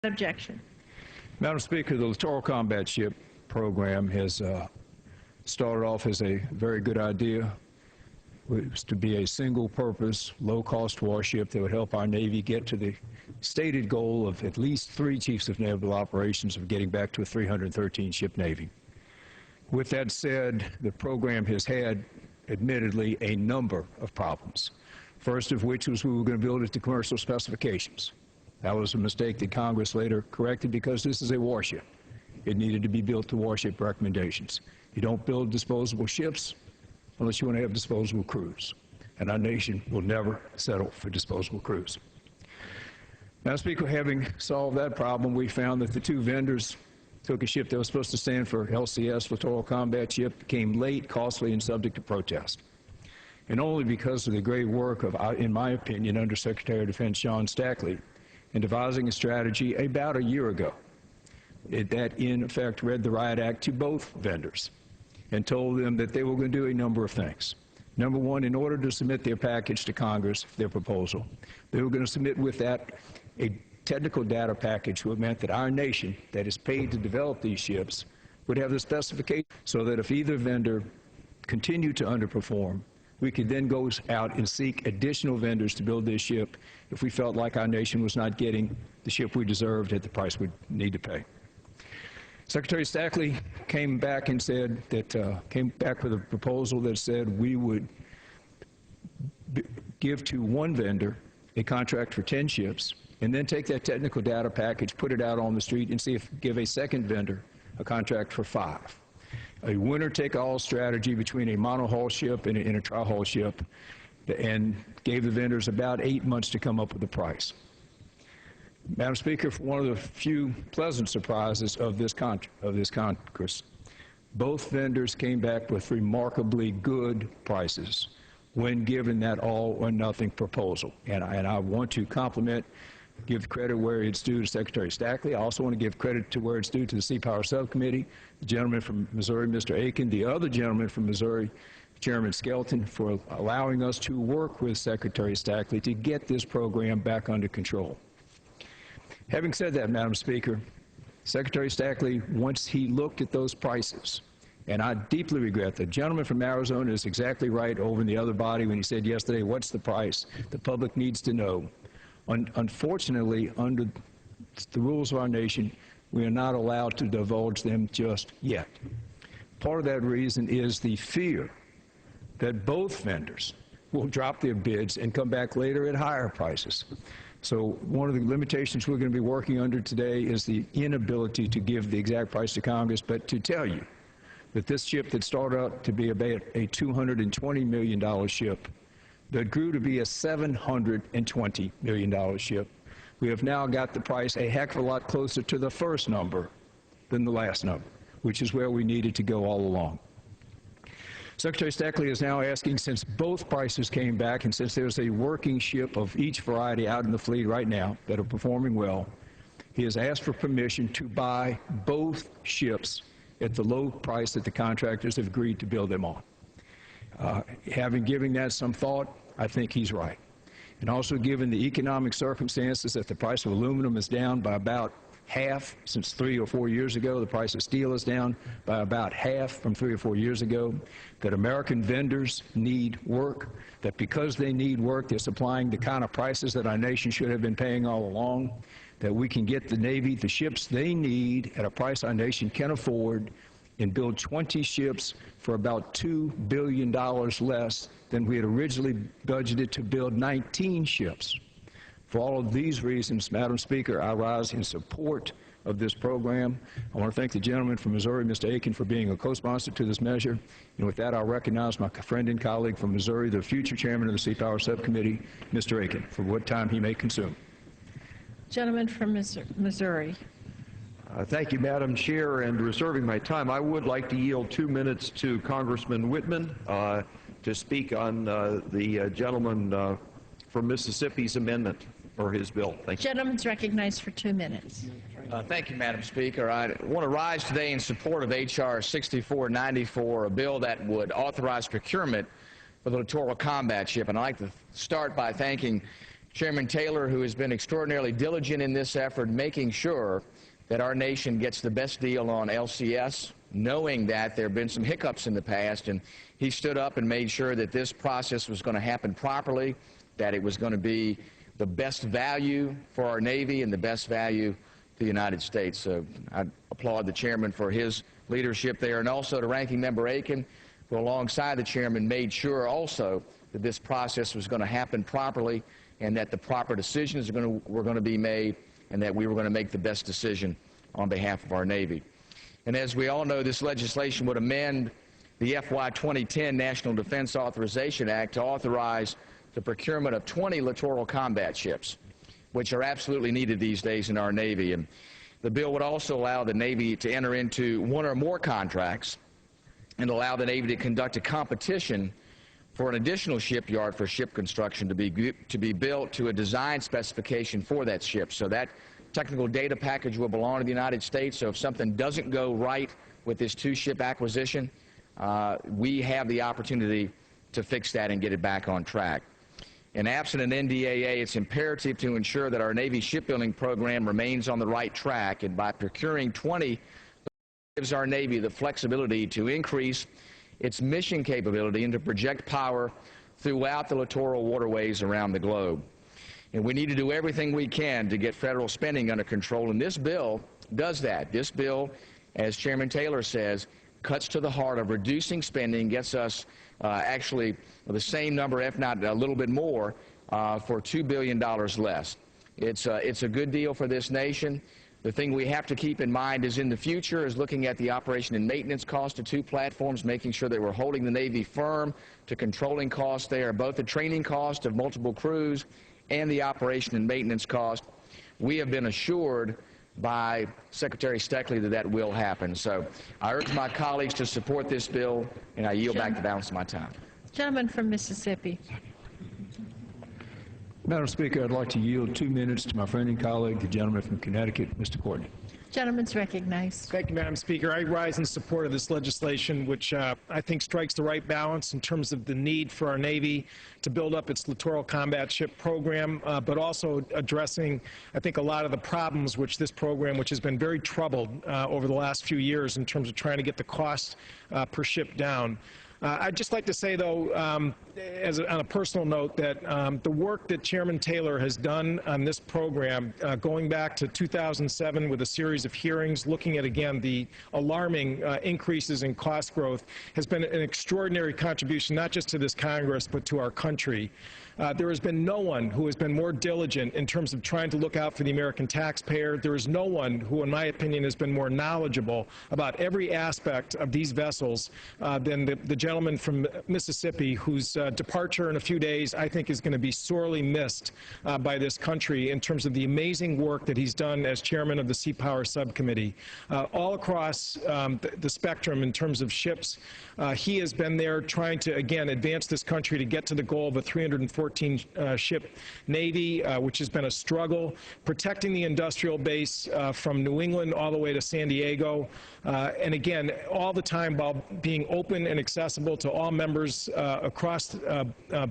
Objection. Madam Speaker, the Littoral Combat Ship program has started off as a very good idea. It was to be a single-purpose, low-cost warship that would help our Navy get to the stated goal of at least 3 chiefs of naval operations of getting back to a 313-ship Navy. With that said, the program has had, admittedly, a number of problems. First of which was we were going to build it to commercial specifications. That was a mistake that Congress later corrected because this is a warship. It needed to be built to warship recommendations. You don't build disposable ships unless you want to have disposable crews. And our nation will never settle for disposable crews. Madam Speaker, having solved that problem, we found that the 2 vendors took a ship that was supposed to stand for LCS, Littoral Combat Ship, came late, costly, and subject to protest. And only because of the great work of, in my opinion, Undersecretary of Defense John Stackley, in devising a strategy about a year ago that, in effect, read the riot act to both vendors and told them that they were going to do a number of things. Number one, in order to submit their package to Congress, their proposal, they were going to submit with that a technical data package which meant that our nation, that is paid to develop these ships, would have the specification so that if either vendor continued to underperform, we could then go out and seek additional vendors to build this ship if we felt like our nation was not getting the ship we deserved at the price we'd need to pay. Secretary Stackley came back and said that, came back with a proposal that said we would give to one vendor a contract for 10 ships and then take that technical data package, put it out on the street, and see if give a second vendor a contract for 5. A winner-take-all strategy between a monohull ship and a tri-hull ship, and gave the vendors about 8 months to come up with a price. Madam Speaker, for one of the few pleasant surprises of this Congress, both vendors came back with remarkably good prices when given that all-or-nothing proposal. And I want to compliment, give credit where it's due to Secretary Stackley. I also want to give credit to where it's due to the Sea Power Subcommittee, the gentleman from Missouri, Mr. Aiken, the other gentleman from Missouri, Chairman Skelton, for allowing us to work with Secretary Stackley to get this program back under control. Having said that, Madam Speaker, Secretary Stackley, once he looked at those prices, and I deeply regret the gentleman from Arizona is exactly right over in the other body when he said yesterday, what's the price? The public needs to know. Unfortunately, under the rules of our nation, we are not allowed to divulge them just yet. Part of that reason is the fear that both vendors will drop their bids and come back later at higher prices. So one of the limitations we're going to be working under today is the inability to give the exact price to Congress, but to tell you that this ship that started out to be about a $220 million ship that grew to be a $720 million ship, we have now got the price a heck of a lot closer to the first number than the last number, which is where we needed to go all along. Secretary Stackley is now asking, since both prices came back and since there's a working ship of each variety out in the fleet right now that are performing well, he has asked for permission to buy both ships at the low price that the contractors have agreed to build them on. Having given that some thought, I think he's right. And also given the economic circumstances that the price of aluminum is down by about half since 3 or 4 years ago, the price of steel is down by about half from 3 or 4 years ago, that American vendors need work, that because they need work, they're supplying the kind of prices that our nation should have been paying all along, that we can get the Navy the ships they need at a price our nation can afford and build 20 ships for about $2 billion less than we had originally budgeted to build 19 ships. For all of these reasons, Madam Speaker, I rise in support of this program. I want to thank the gentleman from Missouri, Mr. Aiken, for being a co-sponsor to this measure. And with that, I'll recognize my friend and colleague from Missouri, the future chairman of the Sea Power Subcommittee, Mr. Aiken, for what time he may consume. Gentleman from Missouri. Thank you, Madam Chair. And reserving my time, I would like to yield 2 minutes to Congressman Whitman to speak on the gentleman from Mississippi's amendment or his bill. Thank you. Gentleman's recognized for 2 minutes. Thank you, Madam Speaker. I want to rise today in support of H.R. 6494, a bill that would authorize procurement for the Littoral Combat Ship. And I'd like to start by thanking Chairman Taylor, who has been extraordinarily diligent in this effort, making sure that our nation gets the best deal on LCS, knowing that there have been some hiccups in the past, and he stood up and made sure that this process was going to happen properly, that it was going to be the best value for our Navy and the best value to the United States. So I applaud the chairman for his leadership there, and also to Ranking Member Aiken, who alongside the chairman made sure also that this process was going to happen properly and that the proper decisions were going to be made and that we were going to make the best decision on behalf of our Navy. And as we all know, this legislation would amend the FY 2010 National Defense Authorization Act to authorize the procurement of 20 littoral combat ships, which are absolutely needed these days in our Navy. And the bill would also allow the Navy to enter into one or more contracts and allow the Navy to conduct a competition for an additional shipyard for ship construction to be built to a design specification for that ship. So that technical data package will belong to the United States. So if something doesn't go right with this two-ship acquisition, we have the opportunity to fix that and get it back on track. And absent an NDAA, it's imperative to ensure that our Navy shipbuilding program remains on the right track, and by procuring 20, it gives our Navy the flexibility to increase its mission capability and to project power throughout the littoral waterways around the globe. And we need to do everything we can to get federal spending under control, and this bill does that. This bill, as Chairman Taylor says, cuts to the heart of reducing spending, gets us actually the same number, if not a little bit more, for $2 billion less. It's a good deal for this nation. The thing we have to keep in mind is in the future is looking at the operation and maintenance cost of two platforms, making sure that we're holding the Navy firm to controlling costs there, both the training cost of multiple crews and the operation and maintenance cost. We have been assured by Secretary Steckley that that will happen. So I urge my colleagues to support this bill, and I yield back the balance of my time. Gentleman from Mississippi. Madam Speaker, I'd like to yield 2 minutes to my friend and colleague, the gentleman from Connecticut, Mr. Courtney. Gentleman's recognized. Thank you, Madam Speaker. I rise in support of this legislation, which I think strikes the right balance in terms of the need for our Navy to build up its littoral combat ship program, but also addressing, I think, a lot of the problems which this program, which has been very troubled over the last few years in terms of trying to get the cost per ship down. I'd just like to say, though, on a personal note, that the work that Chairman Taylor has done on this program, going back to 2007 with a series of hearings, looking at, again, the alarming increases in cost growth, has been an extraordinary contribution, not just to this Congress, but to our country. There has been no one who has been more diligent in terms of trying to look out for the American taxpayer. There is no one who, in my opinion, has been more knowledgeable about every aspect of these vessels than the gentleman from Mississippi, whose departure in a few days, I think, is going to be sorely missed by this country in terms of the amazing work that he's done as chairman of the Sea Power Subcommittee. All across the spectrum in terms of ships, he has been there trying to, again, advance this country to get to the goal of a 314-ship Navy, which has been a struggle, protecting the industrial base from New England all the way to San Diego, and again, all the time while being open and accessible to all members across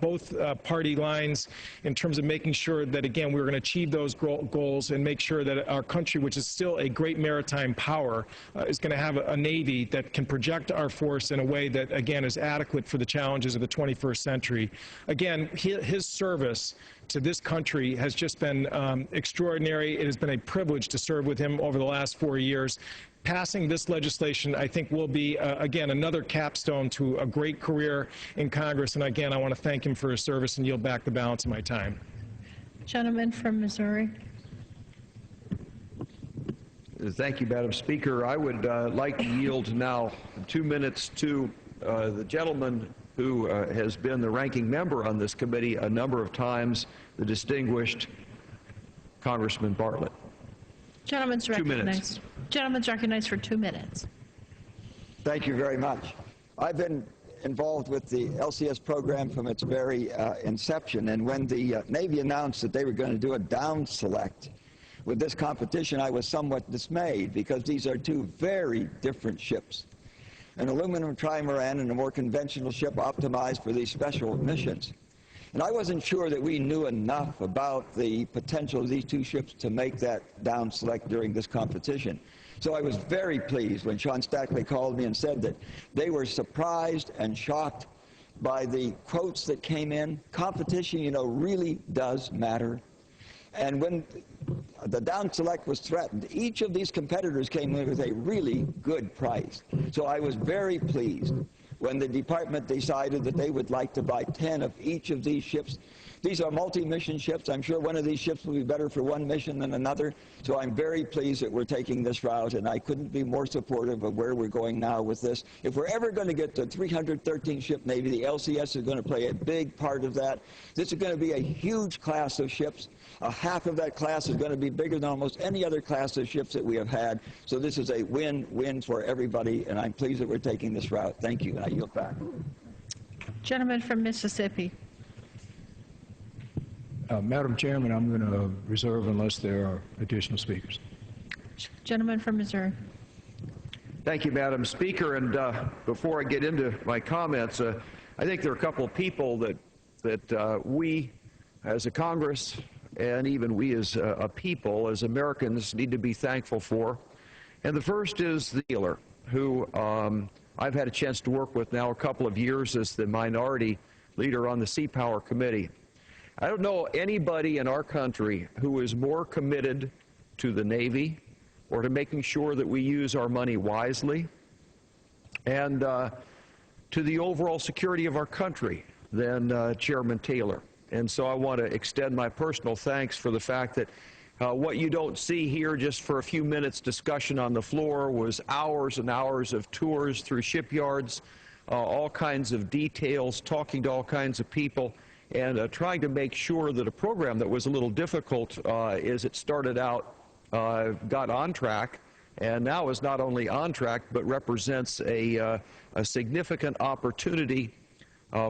both party lines in terms of making sure that, again, we're going to achieve those goals and make sure that our country, which is still a great maritime power, is going to have a Navy that can project our force in a way that, again, is adequate for the challenges of the 21st century. Again, his service to this country has just been extraordinary. It has been a privilege to serve with him over the last 4 years. Passing this legislation, I think, will be, again, another capstone to a great career in Congress. And again, I want to thank him for his service and yield back the balance of my time. Gentleman from Missouri. Thank you, Madam Speaker. I would like to yield now 2 minutes to the gentleman who has been the ranking member on this committee a number of times, the distinguished Congressman Bartlett. Gentleman's 2 minutes. recognized. Gentleman's recognized for 2 minutes. Thank you very much. I've been involved with the LCS program from its very inception, and when the Navy announced that they were going to do a down select with this competition, I was somewhat dismayed because these are two very different ships. An aluminum trimaran and a more conventional ship optimized for these special missions. And I wasn't sure that we knew enough about the potential of these two ships to make that down select during this competition. So I was very pleased when Sean Stackley called me and said that they were surprised and shocked by the quotes that came in. Competition, you know, really does matter. And when the down select was threatened, each of these competitors came in with a really good price. So I was very pleased when the department decided that they would like to buy 10 of each of these ships. These are multi-mission ships. I'm sure one of these ships will be better for one mission than another. So I'm very pleased that we're taking this route, and I couldn't be more supportive of where we're going now with this. If we're ever going to get to 313-ship Navy, the LCS is going to play a big part of that. This is going to be a huge class of ships. Half of that class is going to be bigger than almost any other class of ships that we have had. So this is a win-win for everybody, and I'm pleased that we're taking this route. Thank you, and I yield back. Gentleman from Mississippi. Madam Chairman, I'm going to reserve unless there are additional speakers. Gentleman from Missouri. Thank you, Madam Speaker. And before I get into my comments, I think there are a couple of people that we as a Congress and even we as a people, as Americans, need to be thankful for. And the first is the dealer, who I've had a chance to work with now a couple of years as the minority leader on the Sea Power Committee. I don't know anybody in our country who is more committed to the Navy or to making sure that we use our money wisely and to the overall security of our country than Chairman Taylor. And so I want to extend my personal thanks for the fact that what you don't see here just for a few minutes discussion on the floor was hours and hours of tours through shipyards, all kinds of details, talking to all kinds of people, and trying to make sure that a program that was a little difficult as it started out got on track, and now is not only on track but represents a significant opportunity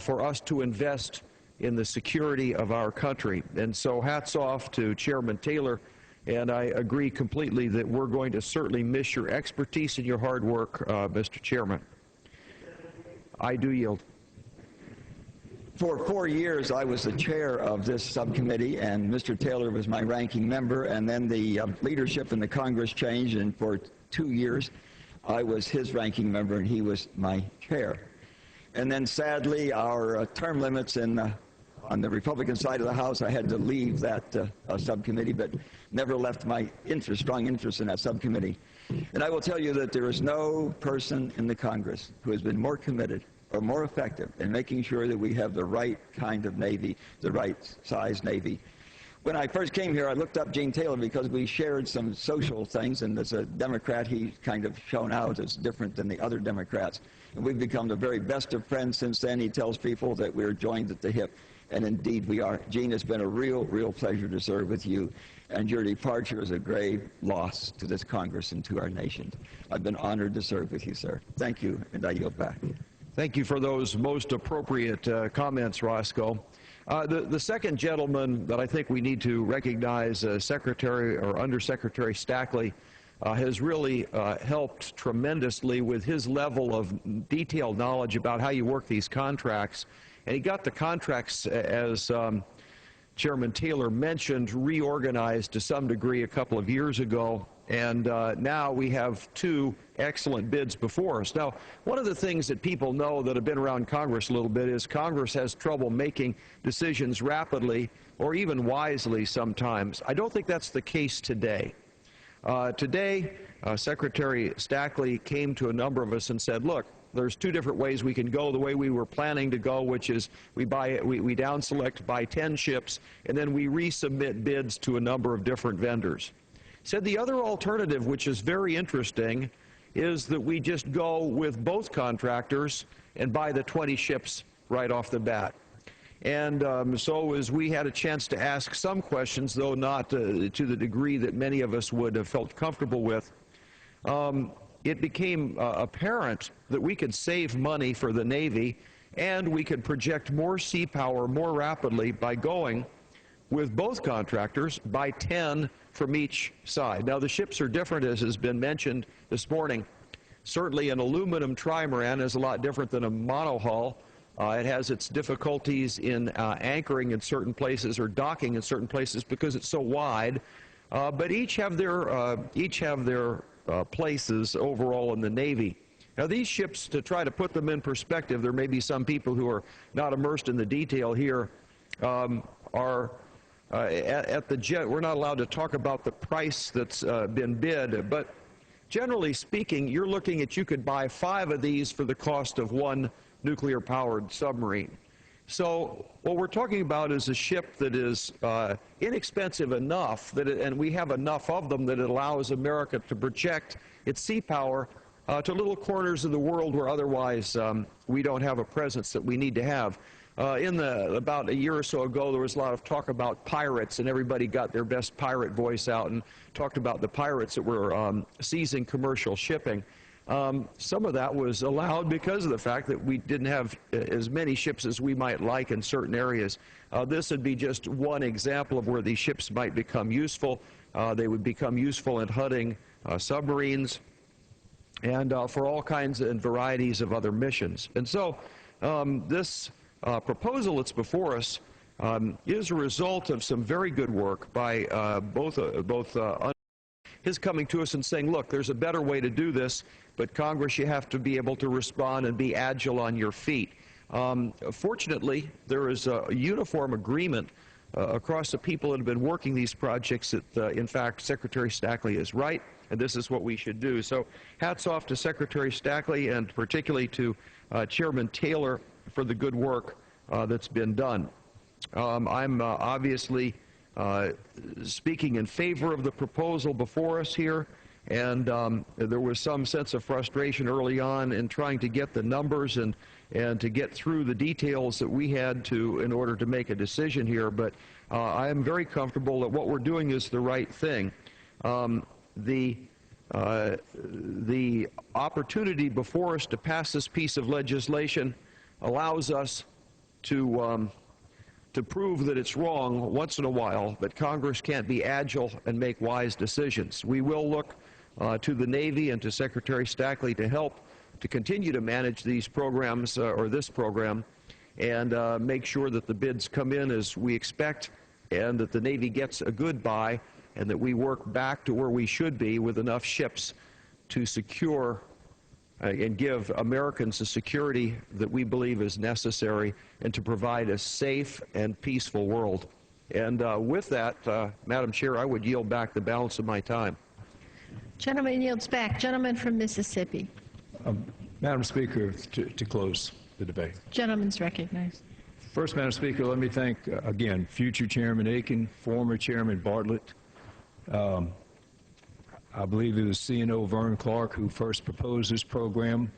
for us to invest in the security of our country. And so hats off to Chairman Taylor, and I agree completely that we're going to certainly miss your expertise and your hard work, Mr. Chairman. I do yield. For 4 years, I was the chair of this subcommittee, and Mr. Taylor was my ranking member, and then the leadership in the Congress changed, and for 2 years, I was his ranking member, and he was my chair. And then, sadly, our term limits on the Republican side of the House, I had to leave that subcommittee, but never left my strong interest in that subcommittee. And I will tell you that there is no person in the Congress who has been more committed or more effective in making sure that we have the right kind of Navy, the right size Navy. When I first came here, I looked up Gene Taylor because we shared some social things, and as a Democrat, he kind of shone out as different than the other Democrats. And we've become the very best of friends since then. He tells people that we're joined at the hip, and indeed we are. Gene, it's been a real pleasure to serve with you, and your departure is a grave loss to this Congress and to our nation. I've been honored to serve with you, sir. Thank you, and I yield back. Thank you for those most appropriate comments, Roscoe. The second gentleman that I think we need to recognize, Secretary or Undersecretary Stackley, has really helped tremendously with his level of detailed knowledge about how you work these contracts. And he got the contracts, as Chairman Taylor mentioned, reorganized to some degree a couple of years ago. And now we have 2 excellent bids before us. Now, one of the things that people know that have been around Congress a little bit is Congress has trouble making decisions rapidly or even wisely sometimes. I don't think that's the case today. Today, Secretary Stackley came to a number of us and said, look, there's 2 different ways we can go the way we were planning to go, which is we down select, buy 10 ships, and then we resubmit bids to a number of different vendors. Said the other alternative, which is very interesting, is that we just go with both contractors and buy the 20 ships right off the bat. And so as we had a chance to ask some questions, though not to the degree that many of us would have felt comfortable with, it became apparent that we could save money for the Navy and we could project more sea power more rapidly by going with both contractors, buy 10 from each side. Now, the ships are different, as has been mentioned this morning. Certainly, an aluminum trimaran is a lot different than a monohull It has its difficulties in anchoring in certain places or docking in certain places because it's so wide. But each have their places overall in the Navy. Now, these ships, to try to put them in perspective, there may be some people who are not immersed in the detail here, are at the jet. We're not allowed to talk about the price that's been bid, but generally speaking, you're looking at, you could buy 5 of these for the cost of 1 nuclear-powered submarine. So what we're talking about is a ship that is inexpensive enough, that and we have enough of them that it allows America to project its sea power to little corners of the world where otherwise we don't have a presence that we need to have. About a year or so ago, there was a lot of talk about pirates, and everybody got their best pirate voice out and talked about the pirates that were seizing commercial shipping. Some of that was allowed because of the fact that we didn't have as many ships as we might like in certain areas. This would be just one example of where these ships might become useful. They would become useful in hunting submarines and for all kinds and varieties of other missions. And so this proposal that's before us is a result of some very good work by his coming to us and saying, look, there's a better way to do this, but Congress, you have to be able to respond and be agile on your feet. Fortunately, there is a uniform agreement across the people that have been working these projects that, in fact, Secretary Stackley is right, and this is what we should do. So hats off to Secretary Stackley and particularly to Chairman Taylor for the good work that's been done. I'm obviously speaking in favor of the proposal before us here, and there was some sense of frustration early on in trying to get the numbers and to get through the details that we had to in order to make a decision here, but I am very comfortable that what we're doing is the right thing. The opportunity before us to pass this piece of legislation allows us to prove that it's wrong once in a while, but Congress can't be agile and make wise decisions. We will look to the Navy and to Secretary Stackley to help to continue to manage these programs, or this program, and make sure that the bids come in as we expect and that the Navy gets a good buy and that we work back to where we should be with enough ships to secure and give Americans the security that we believe is necessary and to provide a safe and peaceful world. And with that, Madam Chair, I would yield back the balance of my time. Gentleman yields back. Gentleman from Mississippi. Madam Speaker, to close the debate. Gentleman's recognized. First, Madam Speaker, let me thank, again, future Chairman Aiken, former Chairman Bartlett. I believe it was CNO Vern Clark who first proposed this program.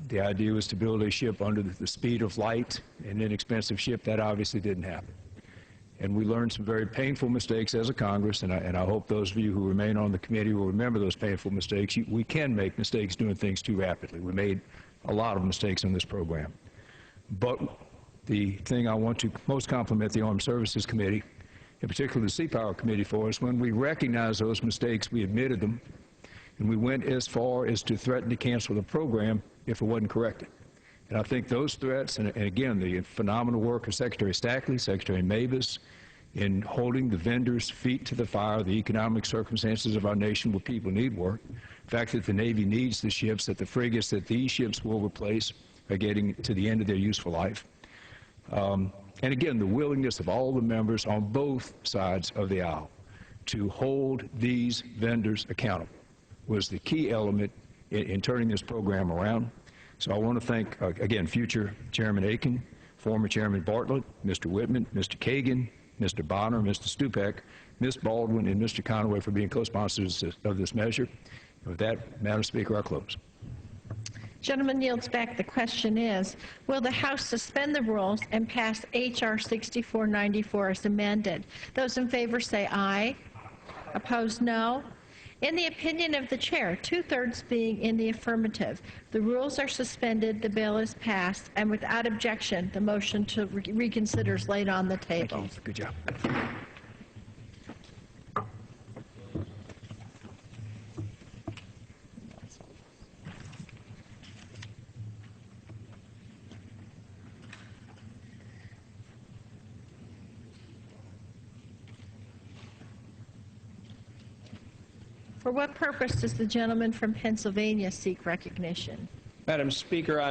The idea was to build a ship under the speed of light, an inexpensive ship. That obviously didn't happen. And we learned some very painful mistakes as a Congress, and I hope those of you who remain on the committee will remember those painful mistakes. We can make mistakes doing things too rapidly. We made a lot of mistakes in this program. But the thing I want to most compliment the Armed Services Committee, in particular the Sea Power Committee, for us, when we recognized those mistakes, we admitted them, and we went as far as to threaten to cancel the program if it wasn't corrected. And I think those threats, and again, the phenomenal work of Secretary Stackley, Secretary Mavis, in holding the vendors' feet to the fire, the economic circumstances of our nation where people need work, the fact that the Navy needs the ships, that the frigates that these ships will replace are getting to the end of their useful life. And again, the willingness of all the members on both sides of the aisle to hold these vendors accountable was the key element in turning this program around. So I want to thank, again, future Chairman Aiken, former Chairman Bartlett, Mr. Whitman, Mr. Kagan, Mr. Bonner, Mr. Stupak, Ms. Baldwin, and Mr. Conaway for being co-sponsors of this measure. And with that, Madam Speaker, I close. Gentleman yields back. The question is, will the House suspend the rules and pass H.R. 6494 as amended? Those in favor say aye. Opposed, no. In the opinion of the chair, 2/3 being in the affirmative, the rules are suspended, the bill is passed, and without objection, the motion to reconsider is laid on the table. Thank you. Good job. For what purpose does the gentleman from Pennsylvania seek recognition? Madam Speaker,